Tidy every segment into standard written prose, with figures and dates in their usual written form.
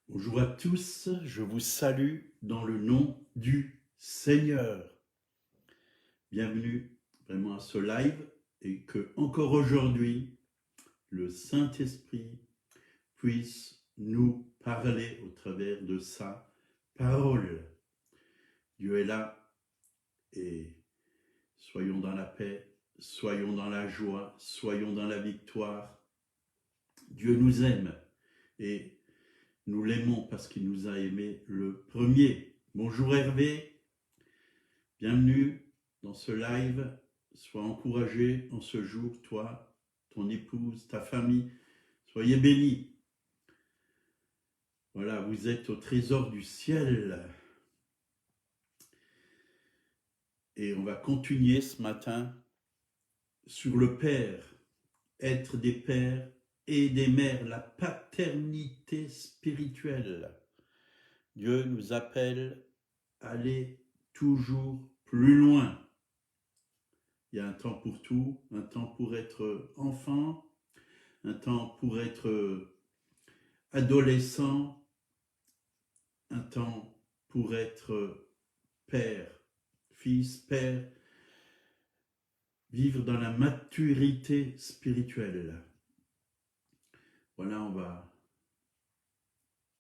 Bonjour à tous, je vous salue dans le nom du Seigneur. Bienvenue vraiment à ce live et que encore aujourd'hui, le Saint-Esprit puisse nous parler au travers de sa parole. Dieu est là et soyons dans la paix, soyons dans la joie, soyons dans la victoire. Dieu nous aime et nous l'aimons parce qu'il nous a aimés le premier. Bonjour Hervé, bienvenue dans ce live. Sois encouragé en ce jour, toi, ton épouse, ta famille. Soyez bénis. Voilà, vous êtes au trésor du ciel. Et on va continuer ce matin sur le Père, être des pères et des mères, la paternité spirituelle. Dieu nous appelle à aller toujours plus loin. Il y a un temps pour tout, un temps pour être enfant, un temps pour être adolescent, un temps pour être père, fils, père, vivre dans la maturité spirituelle. Voilà, on va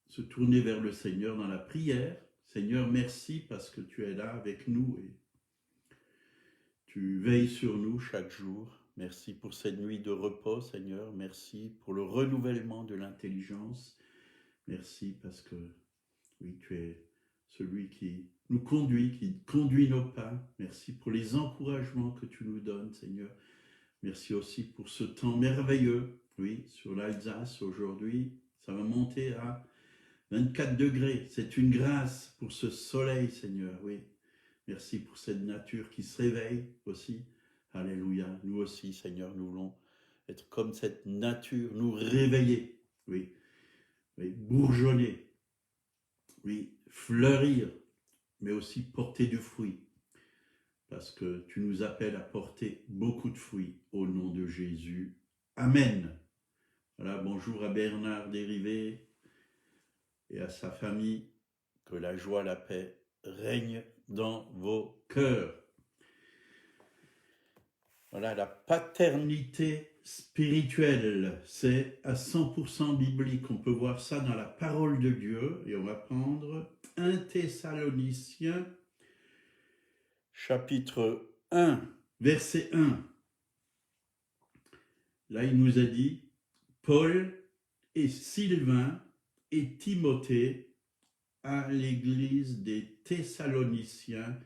se tourner vers le Seigneur dans la prière. Seigneur, merci parce que tu es là avec nous et tu veilles sur nous chaque jour. Merci pour cette nuit de repos, Seigneur. Merci pour le renouvellement de l'intelligence. Merci parce que, oui, tu es celui qui nous conduit, qui conduit nos pas. Merci pour les encouragements que tu nous donnes, Seigneur. Merci aussi pour ce temps merveilleux, oui, sur l'Alsace aujourd'hui. Ça va monter à 24 degrés. C'est une grâce pour ce soleil, Seigneur, oui. Merci pour cette nature qui se réveille aussi. Alléluia. Nous aussi, Seigneur, nous voulons être comme cette nature, nous réveiller, oui, oui, bourgeonner, oui, fleurir, mais aussi porter du fruit. Parce que tu nous appelles à porter beaucoup de fruits au nom de Jésus. Amen. Voilà, bonjour à Bernard Dérivé et à sa famille. Que la joie, la paix règne dans vos cœurs. Voilà, la paternité spirituelle, c'est à 100% biblique. On peut voir ça dans la parole de Dieu. Et on va prendre 1 Thessaloniciens, chapitre 1, verset 1. Là, il nous a dit, Paul et Sylvain et Timothée à l'église des Thessaloniciens,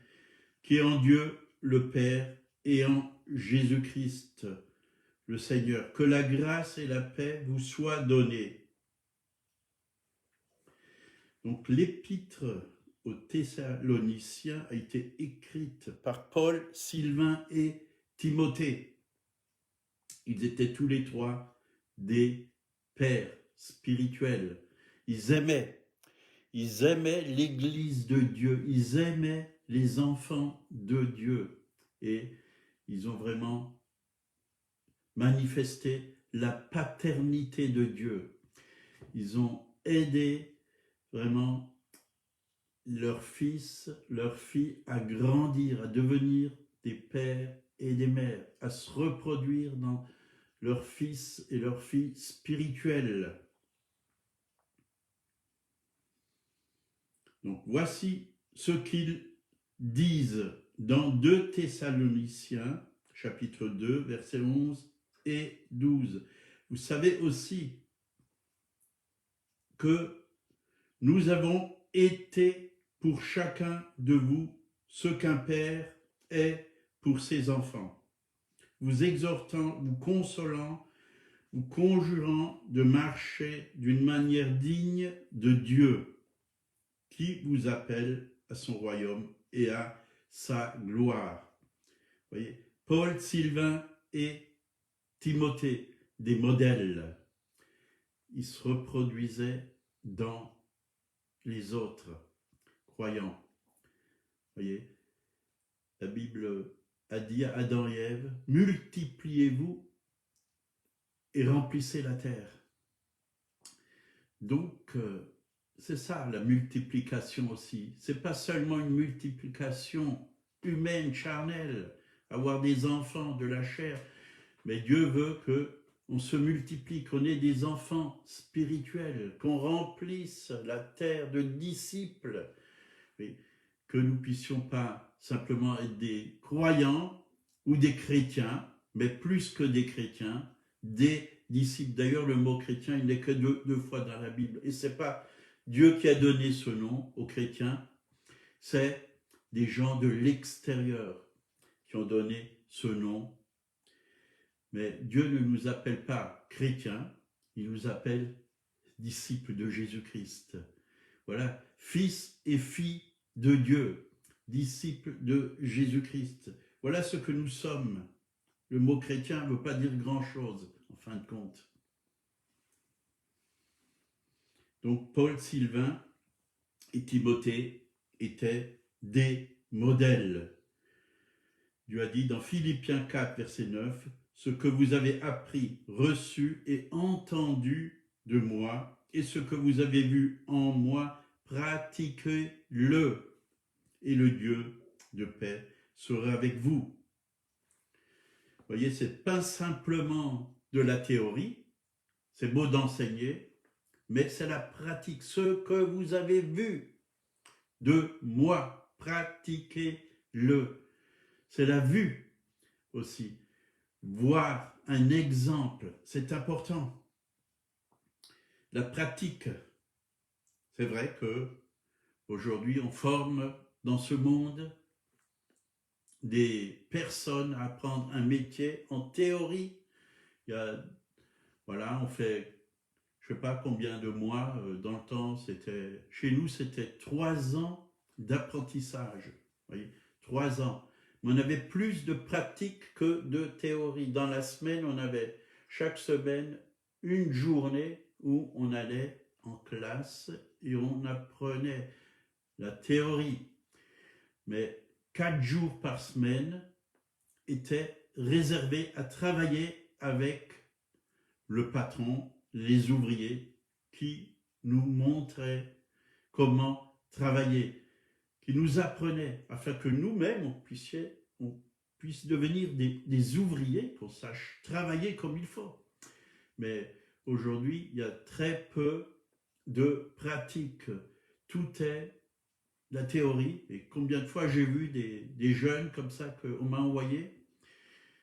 qui est en Dieu le Père et en Jésus-Christ le Seigneur. Que la grâce et la paix vous soient données. Donc l'épître aux Thessaloniciens a été écrite par Paul, Sylvain et Timothée. Ils étaient tous les trois des pères spirituels. Ils aimaient l'église de Dieu, ils aimaient les enfants de Dieu et ils ont vraiment manifesté la paternité de Dieu. Ils ont aidé vraiment leurs fils, leurs filles à grandir, à devenir des pères et des mères, à se reproduire dans leurs fils et leurs filles spirituels. Donc voici ce qu'ils disent dans 2 Thessaloniciens, chapitre 2, versets 11 et 12. Vous savez aussi que nous avons été pour chacun de vous ce qu'un père est pour ses enfants, vous exhortant, vous consolant, vous conjurant de marcher d'une manière digne de Dieu, qui vous appelle à son royaume et à sa gloire. Vous voyez, Paul, Sylvain et Timothée, des modèles. Ils se reproduisaient dans les autres croyants. Vous voyez, la Bible a dit à Adam et Ève, multipliez-vous et remplissez la terre. Donc, c'est ça la multiplication aussi. C'est pas seulement une multiplication humaine, charnelle, avoir des enfants de la chair, mais Dieu veut que on se multiplie, qu'on ait des enfants spirituels, qu'on remplisse la terre de disciples, et que nous puissions pas simplement être des croyants ou des chrétiens, mais plus que des chrétiens, des disciples. D'ailleurs, le mot chrétien, il n'est que deux fois dans la Bible. Et c'est pas Dieu qui a donné ce nom aux chrétiens, c'est des gens de l'extérieur qui ont donné ce nom. Mais Dieu ne nous appelle pas chrétiens, il nous appelle disciples de Jésus-Christ. Voilà, fils et filles de Dieu, disciples de Jésus-Christ. Voilà ce que nous sommes. Le mot chrétien ne veut pas dire grand-chose, en fin de compte. Donc Paul, Sylvain et Timothée étaient des modèles. Dieu a dit dans Philippiens 4, verset 9, « Ce que vous avez appris, reçu et entendu de moi, et ce que vous avez vu en moi, pratiquez-le, et le Dieu de paix sera avec vous. » Vous voyez, c'est pas simplement de la théorie, c'est beau d'enseigner, mais c'est la pratique. Ce que vous avez vu de moi, pratiquez-le. C'est la vue aussi. Voir un exemple, c'est important. La pratique, c'est vrai que aujourd'hui on forme dans ce monde des personnes à apprendre un métier en théorie. On fait, je ne sais pas combien de mois, dans le temps, chez nous, c'était 3 ans d'apprentissage. Vous voyez, 3 ans. Mais on avait plus de pratique que de théorie. Dans la semaine, on avait chaque semaine une journée où on allait en classe et on apprenait la théorie. Mais 4 jours par semaine étaient réservés à travailler avec le patron, les ouvriers, qui nous montraient comment travailler, qui nous apprenaient, afin que nous-mêmes, on puisse devenir des ouvriers, qu'on sache travailler comme il faut. Mais aujourd'hui, il y a très peu de pratique. Tout est la théorie. Et combien de fois j'ai vu des jeunes comme ça qu'on m'a envoyé,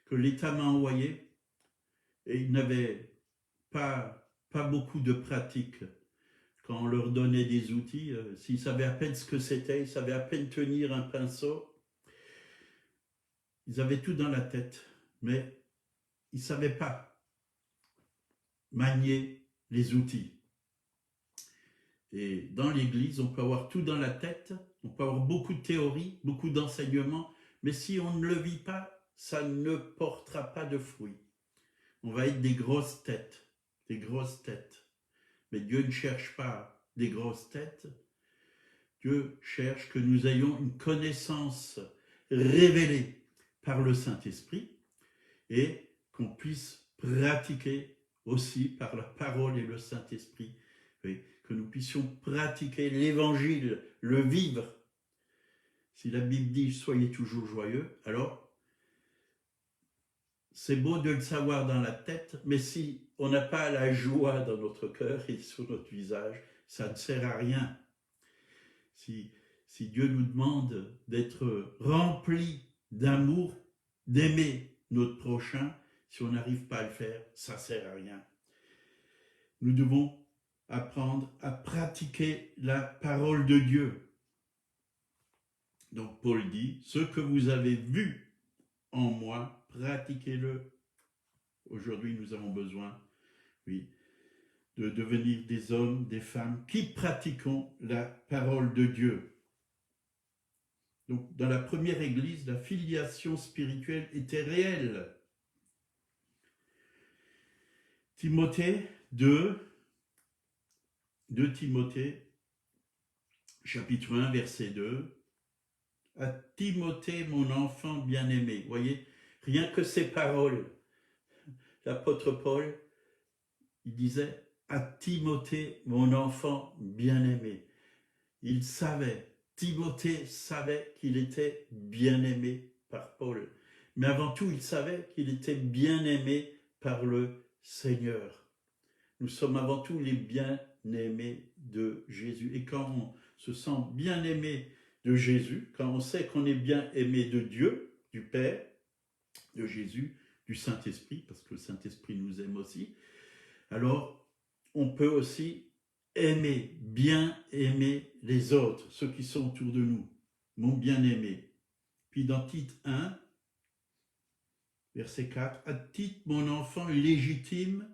que l'État m'a envoyé, et ils n'avaient pas beaucoup de pratique. Quand on leur donnait des outils, s'ils savaient à peine ce que c'était, ils savaient à peine tenir un pinceau, ils avaient tout dans la tête, mais ils ne savaient pas manier les outils. Et dans l'Église, on peut avoir tout dans la tête, on peut avoir beaucoup de théories, beaucoup d'enseignements, mais si on ne le vit pas, ça ne portera pas de fruits. On va être des grosses têtes. Mais Dieu ne cherche pas des grosses têtes. Dieu cherche que nous ayons une connaissance révélée par le Saint-Esprit et qu'on puisse pratiquer aussi par la parole et le Saint-Esprit, et que nous puissions pratiquer l'Évangile, le vivre. Si la Bible dit « soyez toujours joyeux », alors c'est beau de le savoir dans la tête, mais si on n'a pas la joie dans notre cœur et sur notre visage, ça ne sert à rien. Si Dieu nous demande d'être remplis d'amour, d'aimer notre prochain, si on n'arrive pas à le faire, ça ne sert à rien. Nous devons apprendre à pratiquer la parole de Dieu. Donc Paul dit, ce que vous avez vu en moi, pratiquez-le. Aujourd'hui, nous avons besoin, de devenir des hommes, des femmes qui pratiquons la parole de Dieu. Donc, dans la première église, la filiation spirituelle était réelle. Timothée 2 Timothée, chapitre 1, verset 2. À Timothée, mon enfant bien-aimé. Vous voyez, rien que ces paroles, l'apôtre Paul, il disait à Timothée, mon enfant bien-aimé. Il savait, Timothée savait qu'il était bien-aimé par Paul. Mais avant tout, il savait qu'il était bien-aimé par le Seigneur. Nous sommes avant tout les bien-aimés de Jésus. Et quand on se sent bien-aimé de Jésus, quand on sait qu'on est bien-aimé de Dieu, du Père, de Jésus, du Saint-Esprit, parce que le Saint-Esprit nous aime aussi, alors on peut aussi aimer, bien aimer les autres, ceux qui sont autour de nous, mon bien-aimé. Puis dans Tite 1, verset 4, « À Tite, mon enfant légitime,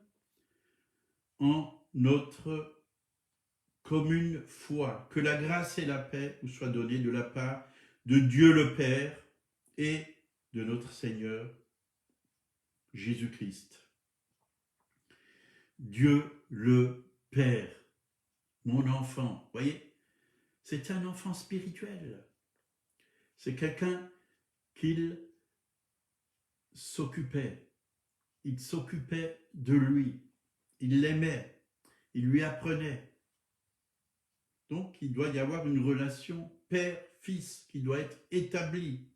en notre commune foi, que la grâce et la paix vous soient données de la part de Dieu le Père et de notre Seigneur Jésus-Christ. » Dieu le Père, mon enfant, voyez, c'est un enfant spirituel. C'est quelqu'un qu'il s'occupait. Il s'occupait de lui. Il l'aimait. Il lui apprenait. Donc, il doit y avoir une relation père-fils qui doit être établie.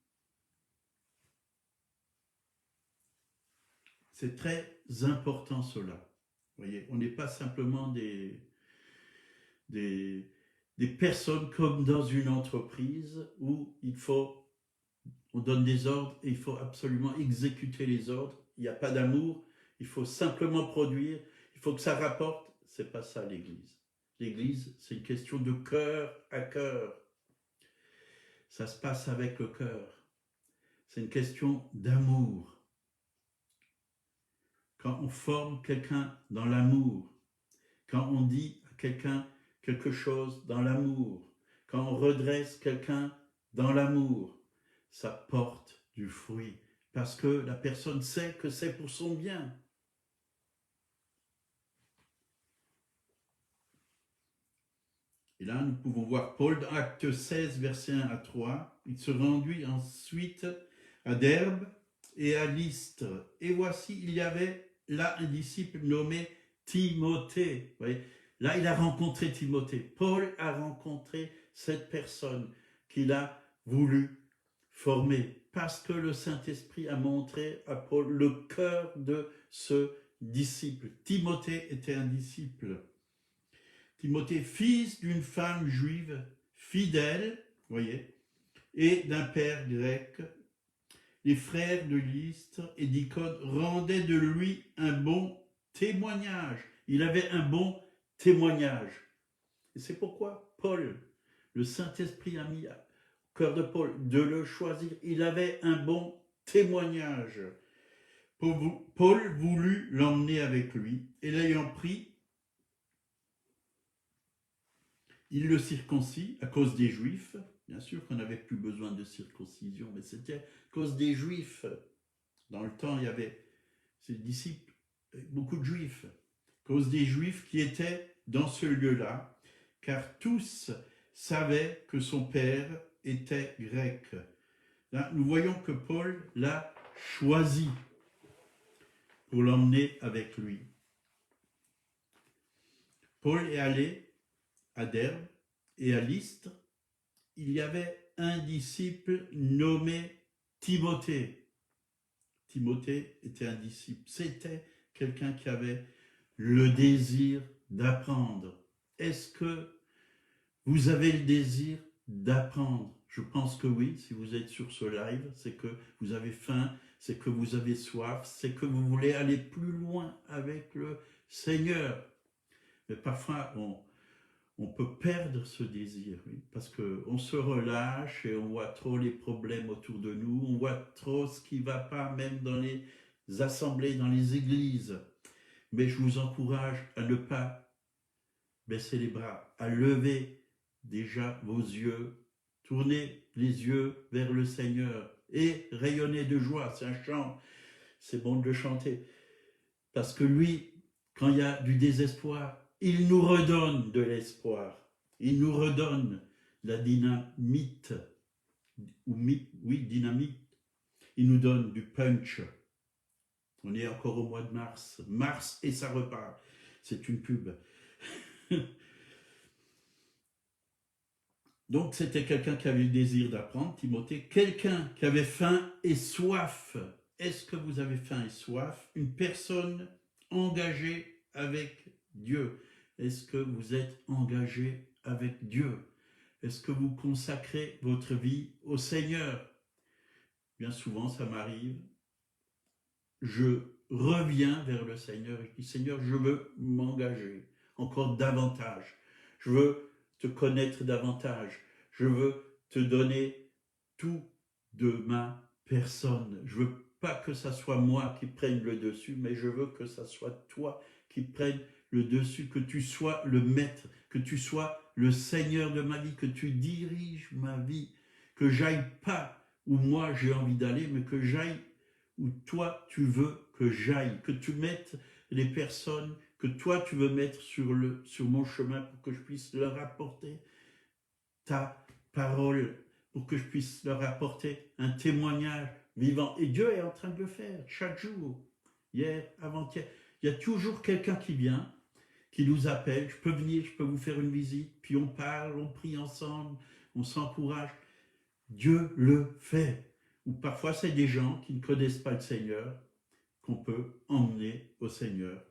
C'est très important cela. Vous voyez, on n'est pas simplement des personnes comme dans une entreprise où on donne des ordres et il faut absolument exécuter les ordres. Il n'y a pas d'amour, il faut simplement produire, il faut que ça rapporte. C'est pas ça l'Église. L'Église, c'est une question de cœur à cœur. Ça se passe avec le cœur. C'est une question d'amour. Quand on forme quelqu'un dans l'amour, quand on dit à quelqu'un quelque chose dans l'amour, quand on redresse quelqu'un dans l'amour, ça porte du fruit parce que la personne sait que c'est pour son bien. Et là, nous pouvons voir Paul dans Acte 16, verset 1 à 3. Il se rendit ensuite à Derbe et à Lystre. Et voici, il y avait là un disciple nommé Timothée. Vous voyez, là, il a rencontré Timothée. Paul a rencontré cette personne qu'il a voulu former parce que le Saint-Esprit a montré à Paul le cœur de ce disciple. Timothée était un disciple. Timothée, fils d'une femme juive fidèle, voyez, et d'un père grec. Les frères de Lystre et d'Icône rendaient de lui un bon témoignage. Il avait un bon témoignage. Et c'est pourquoi Paul, le Saint-Esprit a mis au cœur de Paul de le choisir. Il avait un bon témoignage. Paul voulut l'emmener avec lui et l'ayant pris, il le circoncis à cause des Juifs. Bien sûr qu'on n'avait plus besoin de circoncision, mais c'était à cause des Juifs. Dans le temps, il y avait ses disciples, beaucoup de Juifs, à cause des Juifs qui étaient dans ce lieu-là, car tous savaient que son père était grec. Là, nous voyons que Paul l'a choisi pour l'emmener avec lui. Paul est allé à Derbe et à Lystre. Il y avait un disciple nommé Timothée. Timothée était un disciple. C'était quelqu'un qui avait le désir d'apprendre. Est-ce que vous avez le désir d'apprendre? Je pense que oui, si vous êtes sur ce live, c'est que vous avez faim, c'est que vous avez soif, c'est que vous voulez aller plus loin avec le Seigneur. Mais parfois, on peut perdre ce désir, oui, parce qu'on se relâche et on voit trop les problèmes autour de nous, on voit trop ce qui ne va pas, même dans les assemblées, dans les églises. Mais je vous encourage à ne pas baisser les bras, à lever déjà vos yeux, tournez les yeux vers le Seigneur et rayonnez de joie. C'est un chant, c'est bon de le chanter, parce que lui, quand il y a du désespoir, il nous redonne de l'espoir. Il nous redonne la dynamite. Dynamite. Il nous donne du punch. On est encore au mois de mars. Mars et ça repart. c'est une pub. Donc c'était quelqu'un qui avait le désir d'apprendre, Timothée, quelqu'un qui avait faim et soif. Est-ce que vous avez faim et soif? Une personne engagée avec Dieu. Est-ce que vous êtes engagé avec Dieu? Est-ce que vous consacrez votre vie au Seigneur? Bien souvent, ça m'arrive. Je reviens vers le Seigneur et je dis, Seigneur, je veux m'engager encore davantage. Je veux te connaître davantage. Je veux te donner tout de ma personne. Je veux pas que ça soit moi qui prenne le dessus, mais je veux que ça soit toi qui prenne le dessus, que tu sois le maître, que tu sois le Seigneur de ma vie, que tu diriges ma vie, que j'aille pas où moi j'ai envie d'aller, mais que j'aille où toi tu veux que j'aille, que tu mettes les personnes que toi tu veux mettre sur mon chemin pour que je puisse leur apporter ta parole, pour que je puisse leur apporter un témoignage vivant. Et Dieu est en train de le faire chaque jour, hier, avant-hier. Il y a toujours quelqu'un qui vient, qui nous appelle, je peux venir, je peux vous faire une visite, puis on parle, on prie ensemble, on s'encourage. Dieu le fait. Ou parfois c'est des gens qui ne connaissent pas le Seigneur, qu'on peut emmener au Seigneur.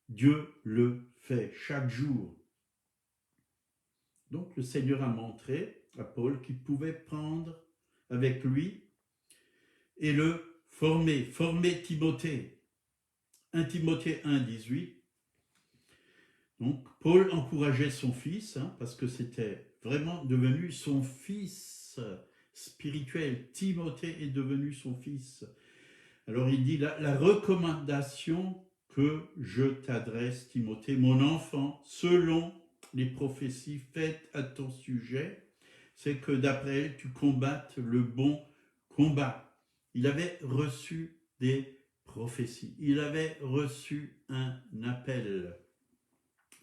Dieu le fait chaque jour. Donc le Seigneur a montré à Paul qu'il pouvait prendre avec lui et le former Timothée. 1 Timothée 1, 18. Donc Paul encourageait son fils, parce que c'était vraiment devenu son fils spirituel. Timothée est devenu son fils. Alors il dit, la recommandation que je t'adresse, Timothée, mon enfant, selon les prophéties faites à ton sujet, c'est que d'après elles, tu combattes le bon combat. Il avait reçu des prophéties. Il avait reçu un appel.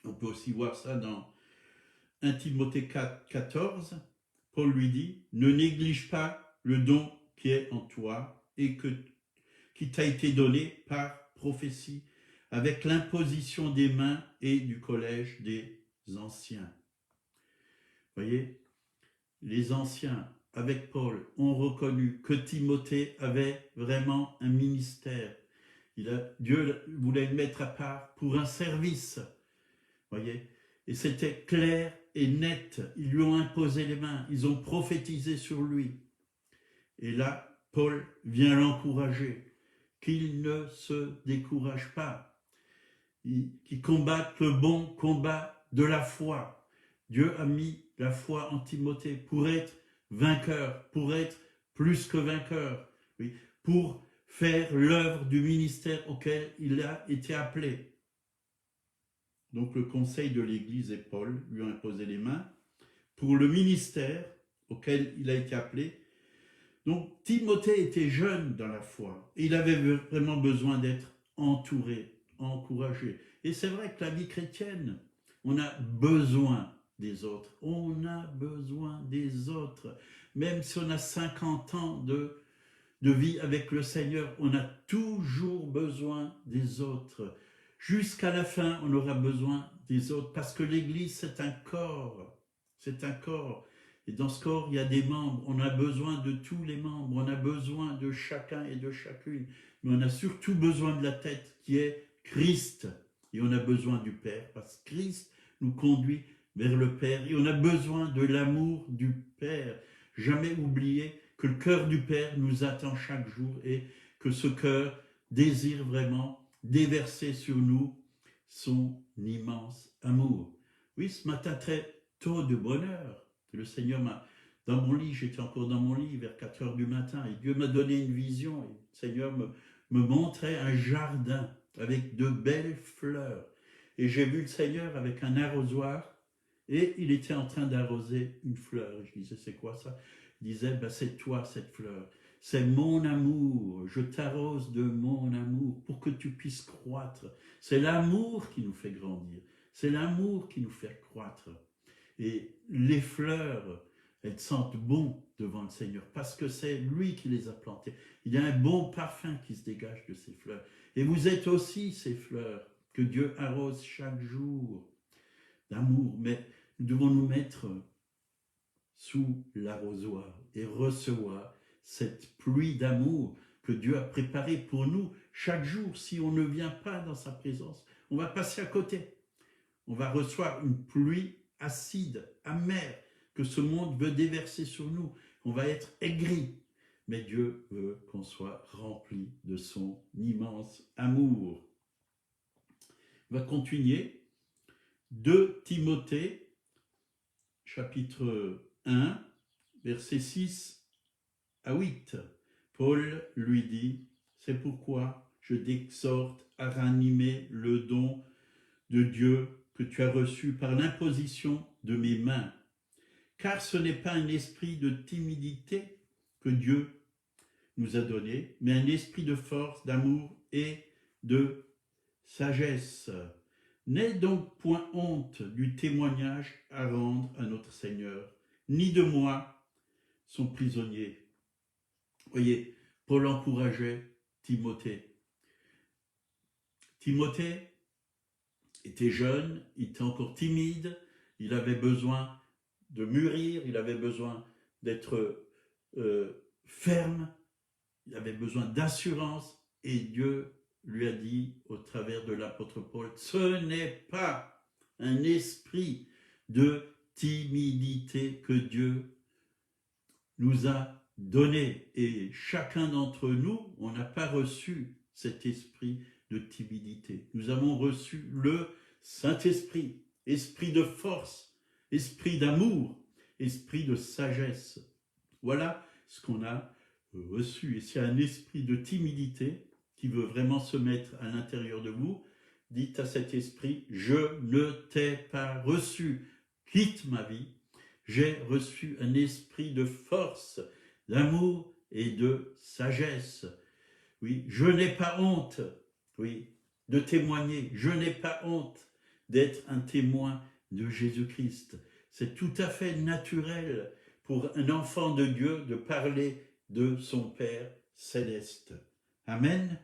On peut aussi voir ça dans 1 Timothée 4, 14. Paul lui dit, ne néglige pas le don qui est en toi et qui t'a été donné par prophétie, avec l'imposition des mains et du collège des anciens. Vous voyez, les anciens, avec Paul, ont reconnu que Timothée avait vraiment un ministère. Dieu voulait le mettre à part pour un service. Vous voyez, et c'était clair et net. Ils lui ont imposé les mains, ils ont prophétisé sur lui. Et là, Paul vient l'encourager, qu'il ne se décourage pas, qu'il combatte le bon combat de la foi. Dieu a mis la foi en Timothée pour être vainqueur, pour être plus que vainqueur, oui, pour faire l'œuvre du ministère auquel il a été appelé. Donc le conseil de l'Église et Paul lui ont imposé les mains pour le ministère auquel il a été appelé. Donc Timothée était jeune dans la foi et il avait vraiment besoin d'être entouré, encouragé. Et c'est vrai que la vie chrétienne, on a besoin des autres. On a besoin des autres. Même si on a 50 ans de vie avec le Seigneur, on a toujours besoin des autres. Jusqu'à la fin, on aura besoin des autres parce que l'Église, c'est un corps. C'est un corps. Et dans ce corps, il y a des membres. On a besoin de tous les membres. On a besoin de chacun et de chacune. Mais on a surtout besoin de la tête qui est Christ. Et on a besoin du Père parce que Christ nous conduit vers le Père. Et on a besoin de l'amour du Père. Jamais oublier que le cœur du Père nous attend chaque jour et que ce cœur désire vraiment déverser sur nous son immense amour. Oui, ce matin, très tôt de bonheur, le Seigneur m'a, dans mon lit, j'étais encore dans mon lit vers 4 heures du matin, et Dieu m'a donné une vision, et le Seigneur me montrait un jardin avec de belles fleurs. Et j'ai vu le Seigneur avec un arrosoir, et il était en train d'arroser une fleur. Et je disais, c'est quoi ça? Il disait, c'est toi cette fleur. C'est mon amour, je t'arrose de mon amour pour que tu puisses croître. C'est l'amour qui nous fait grandir, c'est l'amour qui nous fait croître. Et les fleurs, elles sentent bon devant le Seigneur parce que c'est lui qui les a plantées. Il y a un bon parfum qui se dégage de ces fleurs. Et vous êtes aussi ces fleurs que Dieu arrose chaque jour d'amour, mais nous devons nous mettre sous l'arrosoir et recevoir cette pluie d'amour que Dieu a préparée pour nous chaque jour. Si on ne vient pas dans sa présence, on va passer à côté. On va recevoir une pluie acide, amère, que ce monde veut déverser sur nous. On va être aigri. Mais Dieu veut qu'on soit rempli de son immense amour. On va continuer. 2 Timothée, chapitre 1, versets 6 à 8. Paul lui dit, c'est pourquoi je t'exhorte à ranimer le don de Dieu que tu as reçu par l'imposition de mes mains. Car ce n'est pas un esprit de timidité que Dieu nous a donné, mais un esprit de force, d'amour et de sagesse. N'aie donc point honte du témoignage à rendre à notre Seigneur, ni de moi, son prisonnier. Voyez, Paul encourageait Timothée. Timothée était jeune, il était encore timide, il avait besoin de mûrir, il avait besoin d'être ferme, il avait besoin d'assurance, et Dieu lui a dit au travers de l'apôtre Paul, ce n'est pas un esprit de timidité que Dieu nous a donné, et chacun d'entre nous, on n'a pas reçu cet esprit de timidité. Nous avons reçu le Saint-Esprit, esprit de force, esprit d'amour, esprit de sagesse. Voilà ce qu'on a reçu. Et s'il y a un esprit de timidité qui veut vraiment se mettre à l'intérieur de vous, dites à cet esprit, je ne t'ai pas reçu, quitte ma vie. J'ai reçu un esprit de force, d'amour et de sagesse. Oui, je n'ai pas honte, oui, de témoigner. Je n'ai pas honte d'être un témoin de Jésus-Christ. C'est tout à fait naturel pour un enfant de Dieu de parler de son Père céleste. Amen.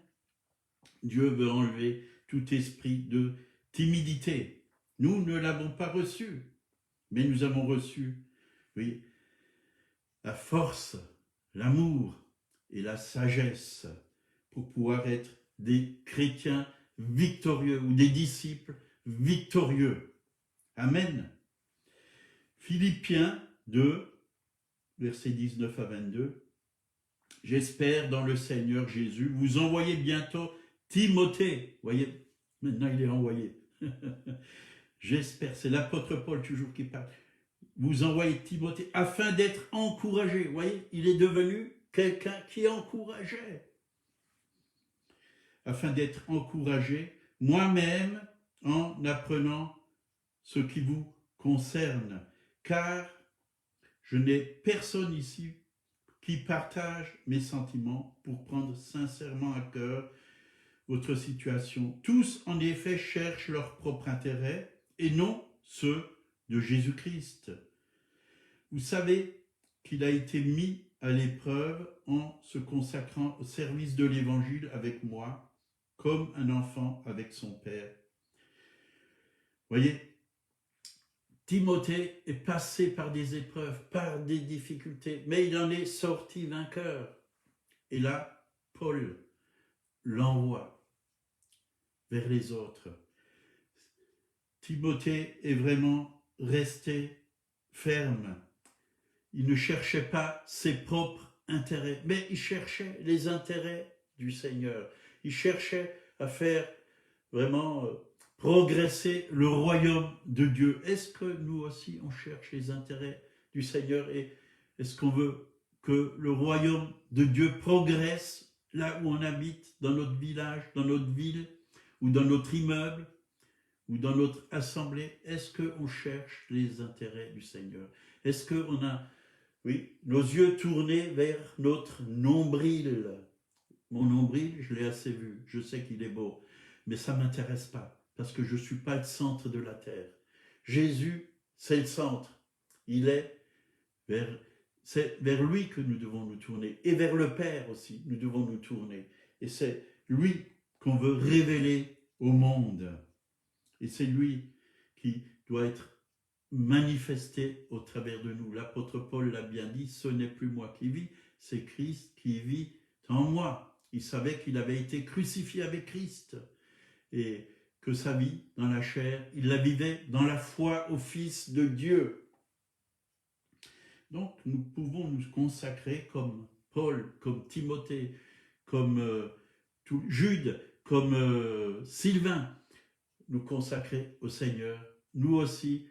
Dieu veut enlever tout esprit de timidité. Nous ne l'avons pas reçu, mais nous avons reçu, oui, la force, l'amour et la sagesse pour pouvoir être des chrétiens victorieux ou des disciples victorieux. Amen. Philippiens 2, versets 19 à 22. J'espère dans le Seigneur Jésus, vous envoyez bientôt Timothée. Voyez, maintenant il est envoyé. J'espère, c'est l'apôtre Paul toujours qui parle. Vous envoyez Timothée afin d'être encouragé. Vous voyez, il est devenu quelqu'un qui encourageait. Afin d'être encouragé, moi-même, en apprenant ce qui vous concerne. Car je n'ai personne ici qui partage mes sentiments pour prendre sincèrement à cœur votre situation. Tous, en effet, cherchent leur propre intérêt et non ceux de Jésus-Christ. Vous savez qu'il a été mis à l'épreuve en se consacrant au service de l'Évangile avec moi, comme un enfant avec son père. Voyez, Timothée est passé par des épreuves, par des difficultés, mais il en est sorti vainqueur. Et là, Paul l'envoie vers les autres. Timothée est vraiment resté ferme. Il ne cherchait pas ses propres intérêts, mais il cherchait les intérêts du Seigneur. Il cherchait à faire vraiment progresser le royaume de Dieu. Est-ce que nous aussi, on cherche les intérêts du Seigneur et est-ce qu'on veut que le royaume de Dieu progresse là où on habite, dans notre village, dans notre ville, ou dans notre immeuble, ou dans notre assemblée? Est-ce qu'on cherche les intérêts du Seigneur? Est-ce qu'on a, oui, nos yeux tournés vers notre nombril? Mon nombril, je l'ai assez vu, je sais qu'il est beau, mais ça ne m'intéresse pas, parce que je ne suis pas le centre de la terre. Jésus, c'est le centre. C'est vers lui que nous devons nous tourner, et vers le Père aussi, nous devons nous tourner. Et c'est lui qu'on veut révéler au monde. Et c'est lui qui doit être manifesté au travers de nous. L'apôtre Paul l'a bien dit, ce n'est plus moi qui vis, c'est Christ qui vit en moi. Il savait qu'il avait été crucifié avec Christ et que sa vie dans la chair, il la vivait dans la foi au Fils de Dieu. Donc nous pouvons nous consacrer comme Paul, comme Timothée, comme Jude, comme Sylvain, nous consacrer au Seigneur. Nous aussi,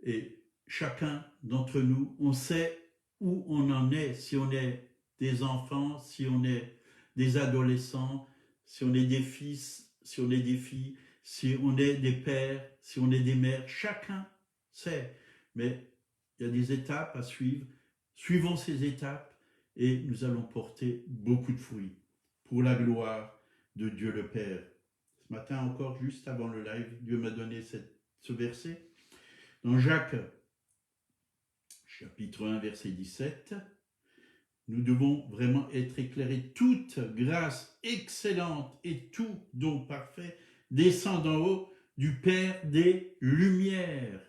et chacun d'entre nous, on sait où on en est, si on est des enfants, si on est des adolescents, si on est des fils, si on est des filles, si on est des pères, si on est des mères, chacun sait. Mais il y a des étapes à suivre. Suivons ces étapes et nous allons porter beaucoup de fruits pour la gloire de Dieu le Père. Ce matin encore, juste avant le live, Dieu m'a donné ce verset. Dans Jacques, chapitre 1, verset 17, nous devons vraiment être éclairés. Toute grâce excellente et tout don parfait descend d'en haut du Père des Lumières.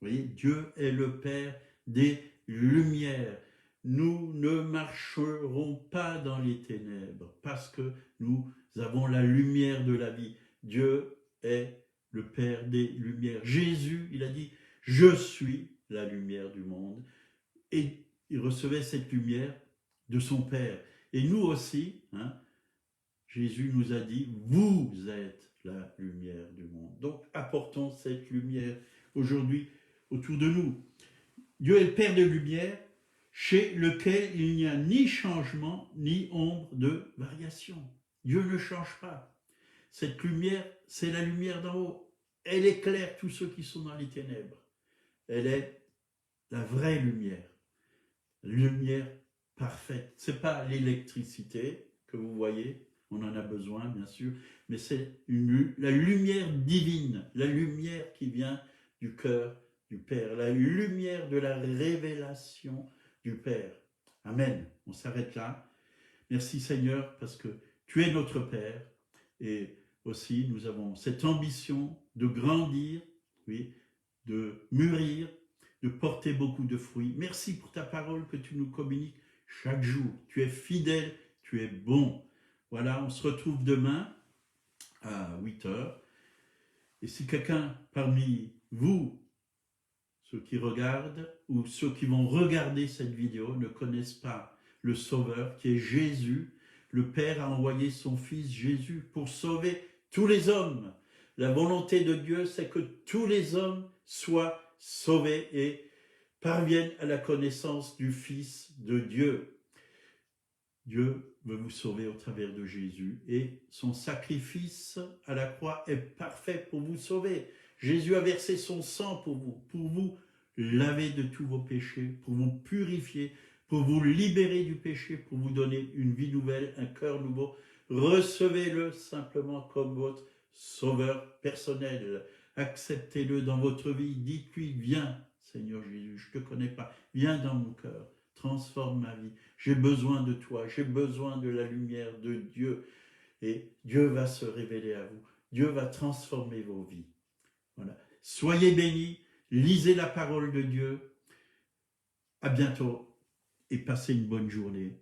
Vous voyez, Dieu est le Père des Lumières. Nous ne marcherons pas dans les ténèbres parce que nous avons la lumière de la vie. Dieu est le Père des Lumières. Jésus, il a dit, je suis la lumière du monde. Et il recevait cette lumière de son Père. Et nous aussi, Jésus nous a dit, vous êtes la lumière du monde. Donc, apportons cette lumière aujourd'hui autour de nous. Dieu est le Père de lumière, chez lequel il n'y a ni changement, ni ombre de variation. Dieu ne change pas. Cette lumière, c'est la lumière d'en haut. Elle éclaire tous ceux qui sont dans les ténèbres. Elle est la vraie lumière. Lumière parfaite. Ce n'est pas l'électricité que vous voyez, on en a besoin bien sûr, mais c'est la lumière divine, la lumière qui vient du cœur du Père, la lumière de la révélation du Père. Amen. On s'arrête là. Merci Seigneur parce que tu es notre Père et aussi nous avons cette ambition de grandir, oui, de mûrir, de porter beaucoup de fruits. Merci pour ta parole que tu nous communiques chaque jour. Tu es fidèle, tu es bon. Voilà, on se retrouve demain à 8h. Et si quelqu'un parmi vous, ceux qui regardent ou ceux qui vont regarder cette vidéo, ne connaissent pas le Sauveur qui est Jésus, le Père a envoyé son Fils Jésus pour sauver tous les hommes. La volonté de Dieu, c'est que tous les hommes soient sauvés et parviennent à la connaissance du Fils de Dieu. Dieu veut vous sauver au travers de Jésus et son sacrifice à la croix est parfait pour vous sauver. Jésus a versé son sang pour vous laver de tous vos péchés, pour vous purifier, pour vous libérer du péché, pour vous donner une vie nouvelle, un cœur nouveau. Recevez-le simplement comme votre sauveur personnel. Acceptez-le dans votre vie. Dites-lui, viens Seigneur Jésus, je ne te connais pas. Viens dans mon cœur, transforme ma vie. J'ai besoin de toi, j'ai besoin de la lumière de Dieu. Et Dieu va se révéler à vous. Dieu va transformer vos vies. Voilà. Soyez bénis, lisez la parole de Dieu. À bientôt et passez une bonne journée.